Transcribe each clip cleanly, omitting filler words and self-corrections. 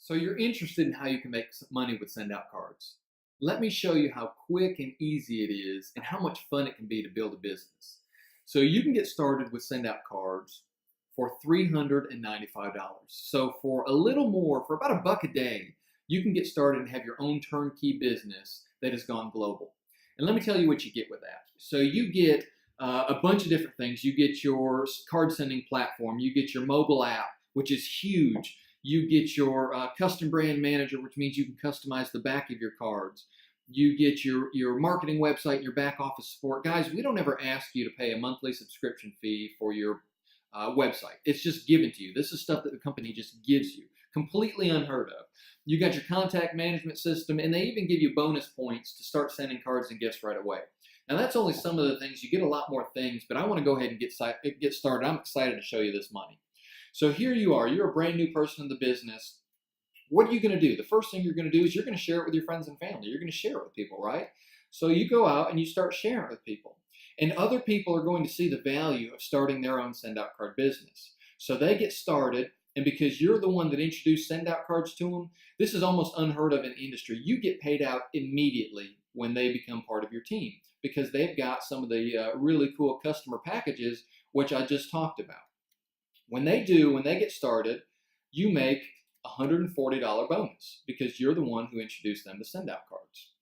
So you're interested in how you can make some money with send out cards. Let me show you how quick and easy it is and how much fun it can be to build a business. So you can get started with send out cards for $395. So for a little more, for about a buck a day, you can get started and have your own turnkey business that has gone global. And let me tell you what you get with that. So you get a bunch of different things. You get your card sending platform, you get your mobile app, which is huge. You get your custom brand manager, which means you can customize the back of your cards. You get your marketing website, your back office support. Guys, we don't ever ask you to pay a monthly subscription fee for your website. It's just given to you. This is stuff that the company just gives you, completely unheard of. You got your contact management system, and they even give you bonus points to start sending cards and gifts right away. Now, that's only some of the things. You get a lot more things, but I want to go ahead and get started. I'm excited to show you this money. So here you are. You're a brand new person in the business. What are you going to do? The first thing you're going to do is you're going to share it with your friends and family. You're going to share it with people, right? So you go out and you start sharing it with people. And other people are going to see the value of starting their own send-out card business. So they get started, and because you're the one that introduced send-out cards to them, this is almost unheard of in industry. You get paid out immediately when they become part of your team because they've got some of the really cool customer packages, which I just talked about. When they get started, you make a $140 bonus because you're the one who introduced them to send out cards.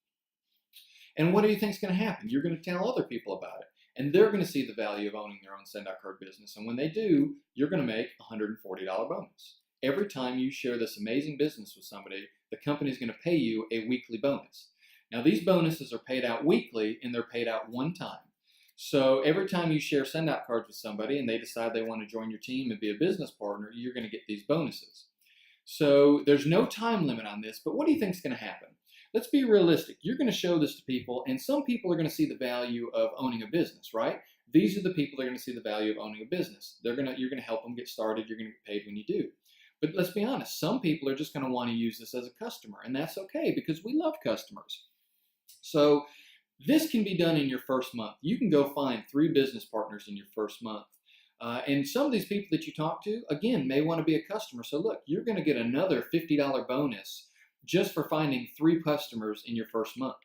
And what do you think is going to happen? You're going to tell other people about it, and they're going to see the value of owning their own send out card business. And when they do, you're going to make a $140 bonus. Every time you share this amazing business with somebody, the company is going to pay you a weekly bonus. Now, these bonuses are paid out weekly, and they're paid out one time. So every time you share send out cards with somebody and they decide they want to join your team and be a business partner, you're going to get these bonuses. So there's no time limit on this, but what do you think is going to happen? Let's be realistic. You're going to show this to people, and some people are going to see the value of owning a business, right? These are the people that are going to see the value of owning a business. You're going to help them get started. You're going to get paid when you do. But let's be honest, some people are just going to want to use this as a customer, and that's okay because we love customers. So this can be done in your first month. You can go find 3 business partners in your first month. And some of these people that you talk to, again, may want to be a customer. So look, you're going to get another $50 bonus just for finding 3 customers in your first month.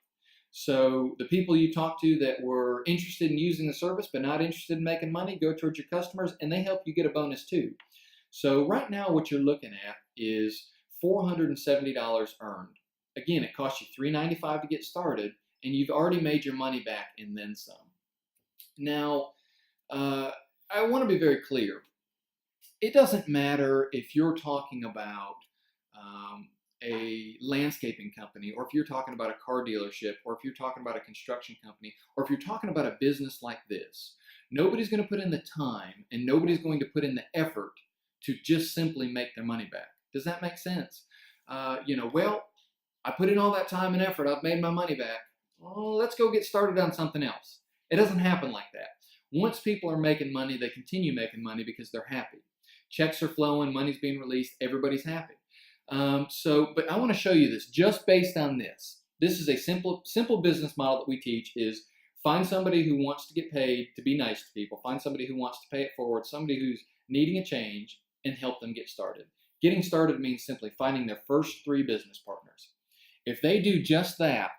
So the people you talk to that were interested in using the service but not interested in making money, go towards your customers, and they help you get a bonus too. So right now what you're looking at is $470 earned. Again, it costs you $395 to get started, and you've already made your money back and then some. Now, I want to be very clear. It doesn't matter if you're talking about a landscaping company, or if you're talking about a car dealership, or if you're talking about a construction company, or if you're talking about a business like this. Nobody's going to put in the time, and nobody's going to put in the effort to just simply make their money back. Does that make sense? Well, I put in all that time and effort. I've made my money back. Well, let's go get started on something else. It doesn't happen like that. Once people are making money, they continue making money because they're happy. Checks are flowing, money's being released, everybody's happy. But I want to show you this just based on this. This is a simple business model that we teach is find somebody who wants to get paid to be nice to people, find somebody who wants to pay it forward, somebody who's needing a change, and help them get started. Getting started means simply finding their first 3 business partners. If they do just that,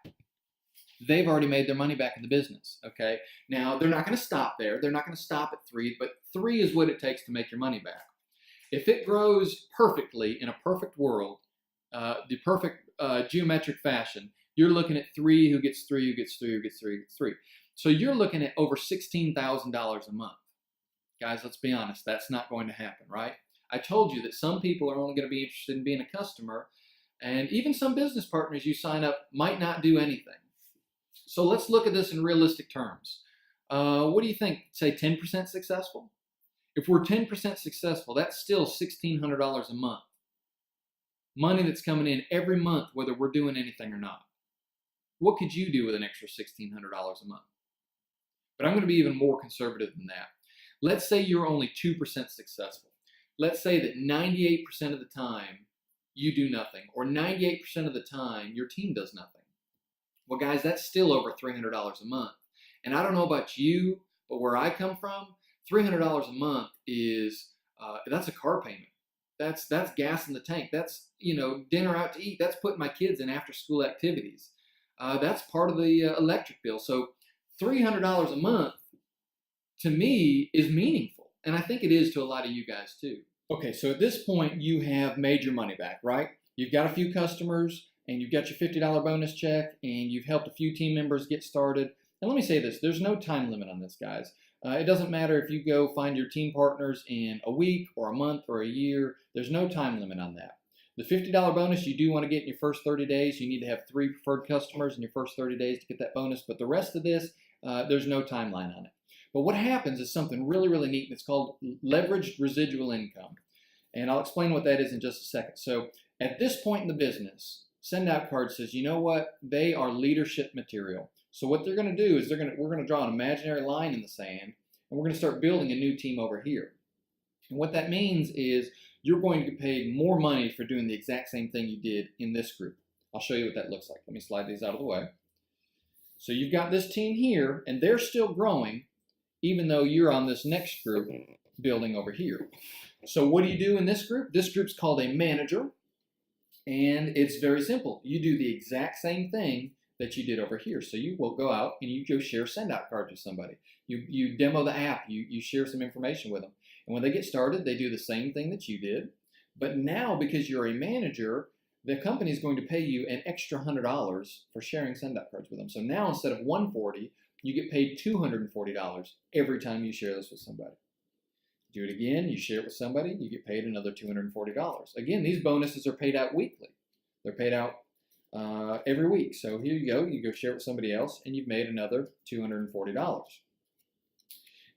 they've already made their money back in the business, okay? Now, they're not going to stop there. They're not going to stop at 3, but 3 is what it takes to make your money back. If it grows perfectly in a perfect world, the perfect geometric fashion, you're looking at 3 who gets 3, who gets 3, who gets 3, who gets 3. So you're looking at over $16,000 a month. Guys, let's be honest. That's not going to happen, right? I told you that some people are only going to be interested in being a customer, and even some business partners you sign up might not do anything. So let's look at this in realistic terms. What do you think? Say 10% successful? If we're 10% successful, that's still $1,600 a month. Money that's coming in every month, whether we're doing anything or not. What could you do with an extra $1,600 a month? But I'm going to be even more conservative than that. Let's say you're only 2% successful. Let's say that 98% of the time you do nothing, or 98% of the time your team does nothing. Well, guys, that's still over $300 a month. And I don't know about you, but where I come from, $300 a month is, that's a car payment. That's gas in the tank. That's, dinner out to eat. That's putting my kids in after school activities. That's part of the electric bill. So $300 a month to me is meaningful. And I think it is to a lot of you guys too. Okay, so at this point you have made your money back, right? You've got a few customers and you've got your $50 bonus check and you've helped a few team members get started. And let me say this, there's no time limit on this, guys. It doesn't matter if you go find your team partners in a week or a month or a year. There's no time limit on that. The $50 bonus you do want to get in your first 30 days. You need to have 3 preferred customers in your first 30 days to get that bonus. But the rest of this, there's no timeline on it. But what happens is something really, really neat, and it's called leveraged residual income. And I'll explain what that is in just a second. So at this point in the business, Send Out Card says, you know what? They are leadership material. So what they're going to do is we're going to draw an imaginary line in the sand, and we're going to start building a new team over here. And what that means is you're going to get paid more money for doing the exact same thing you did in this group. I'll show you what that looks like. Let me slide these out of the way. So you've got this team here, and they're still growing, even though you're on this next group building over here. So what do you do in this group? This group's called a manager, and it's very simple. You do the exact same thing that you did over here. So you will go out and you go share Send Out Cards with somebody. You demo the app, you share some information with them. And when they get started, they do the same thing that you did. But now, because you're a manager, the company is going to pay you an extra $100 for sharing Send Out Cards with them. So now instead of $140, you get paid $240 every time you share this with somebody. Do it again, you share it with somebody, you get paid another $240. Again, these bonuses are paid out weekly. They're paid out every week. So here you go share it with somebody else, and you've made another $240.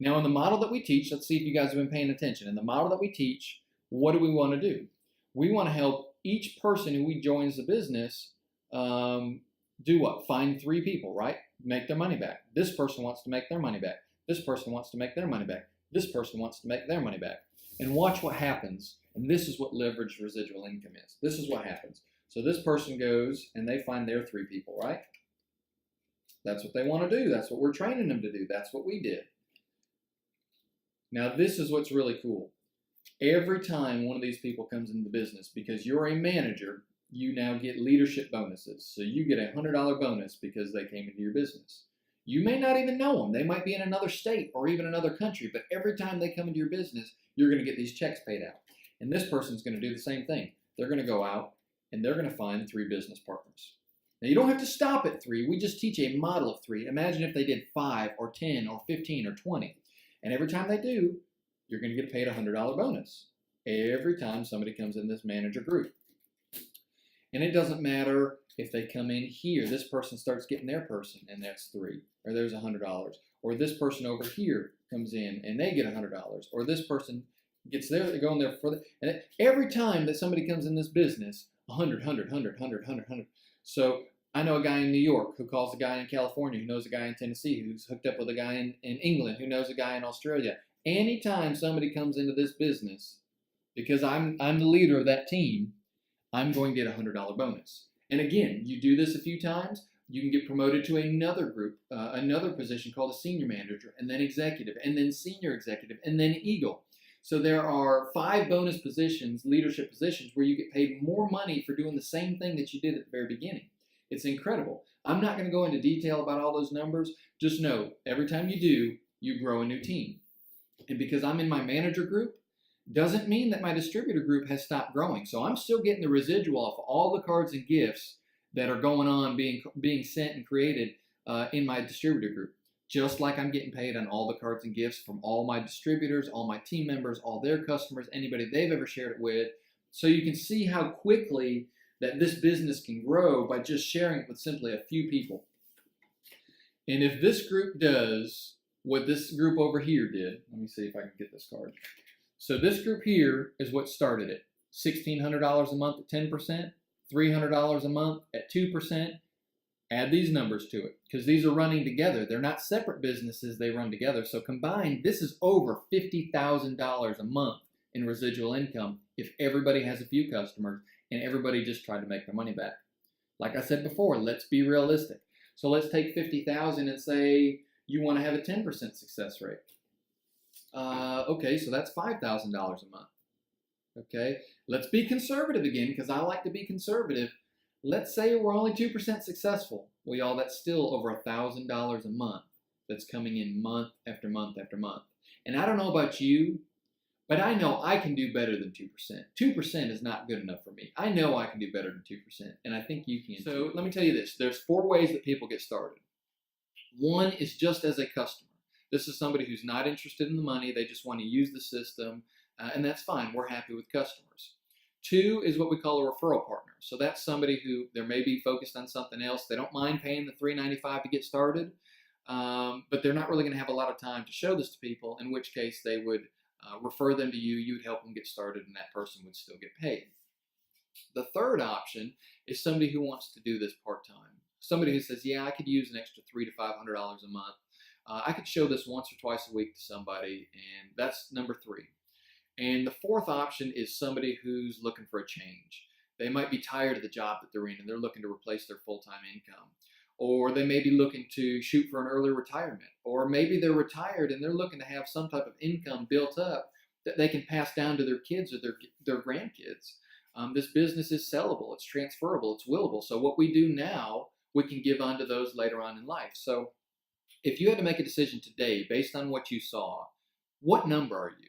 Now in the model that we teach, let's see if you guys have been paying attention. In the model that we teach, what do we want to do? We want to help each person who joins the business do what? Find 3 people, right? Make their money back. This person wants to make their money back. This person wants to make their money back. This person wants to make their money back. And watch what happens. And this is what leveraged residual income is. This is what happens. So this person goes and they find their 3 people, right? That's what they want to do. That's what we're training them to do. That's what we did. Now this is what's really cool. Every time one of these people comes into the business, because you're a manager, you now get leadership bonuses. So you get a $100 bonus because they came into your business. You may not even know them. They might be in another state or even another country, but every time they come into your business, you're going to get these checks paid out. And this person's going to do the same thing. They're going to go out and they're going to find 3 business partners. Now you don't have to stop at 3. We just teach a model of 3. Imagine if they did 5 or 10 or 15 or 20. And every time they do, you're going to get paid a $100 bonus every time somebody comes in this manager group. And it doesn't matter if they come in here. This person starts getting their person, and that's 3, or there's $100. Or this person over here comes in, and they get $100. Or this person gets there, they're going there for the, and every time that somebody comes in this business, 100, 100, 100, 100, 100, 100. So I know a guy in New York who calls a guy in California, who knows a guy in Tennessee, who's hooked up with a guy in England, who knows a guy in Australia. Anytime somebody comes into this business, because I'm the leader of that team, I'm going to get a $100 bonus. And again, you do this a few times, you can get promoted to another group, another position called a senior manager, and then executive, and then senior executive, and then eagle. So there are 5 bonus positions, leadership positions, where you get paid more money for doing the same thing that you did at the very beginning. It's incredible. I'm not going to go into detail about all those numbers. Just know, every time you do, you grow a new team. And because I'm in my manager group, doesn't mean that my distributor group has stopped growing. So I'm still getting the residual off all the cards and gifts that are going on, being sent and created in my distributor group. Just like I'm getting paid on all the cards and gifts from all my distributors, all my team members, all their customers, anybody they've ever shared it with. So you can see how quickly that this business can grow by just sharing it with simply a few people. And if this group does what this group over here did, let me see if I can get this card. So this group here is what started it. $1,600 a month at 10%, $300 a month at 2%. Add these numbers to it because these are running together. They're not separate businesses, they run together. So combined, this is over $50,000 a month in residual income if everybody has a few customers and everybody just tried to make their money back. Like I said before, let's be realistic. So let's take $50,000 and say you want to have a 10% success rate. Okay, so that's $5,000 a month. Okay, let's be conservative again because I like to be conservative. Let's say we're only 2% successful. Well, y'all, that's still over $1,000 a month that's coming in month after month after month. And I don't know about you, but I know I can do better than 2%. 2% is not good enough for me. I know I can do better than 2%, and I think you can. So let me tell you this. There's 4 ways that people get started. One is just as a customer. This is somebody who's not interested in the money. They just want to use the system, and that's fine. We're happy with customers. 2 is what we call a referral partner. So that's somebody who they're maybe focused on something else. They don't mind paying the $3.95 to get started, but they're not really going to have a lot of time to show this to people, in which case they would refer them to you. You would help them get started, and that person would still get paid. The third option is somebody who wants to do this part-time. Somebody who says, yeah, I could use an extra $300 to $500 a month. I could show this once or twice a week to somebody, and that's number 3. And the fourth option is somebody who's looking for a change. They might be tired of the job that they're in, and they're looking to replace their full-time income. Or they may be looking to shoot for an early retirement. Or maybe they're retired and they're looking to have some type of income built up that they can pass down to their kids or their grandkids. This business is sellable, it's transferable, it's willable. So what we do now, we can give on to those later on in life. So if you had to make a decision today based on what you saw, what number are you?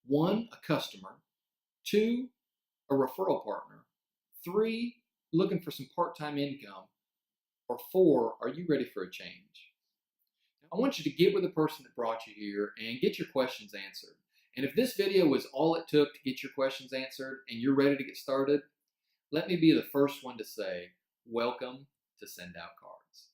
1, a customer. 2, a referral partner. 3, looking for some part-time income. Or 4, are you ready for a change? I want you to get with the person that brought you here and get your questions answered. And if this video was all it took to get your questions answered and you're ready to get started, let me be the first one to say, welcome to Send Out Cards.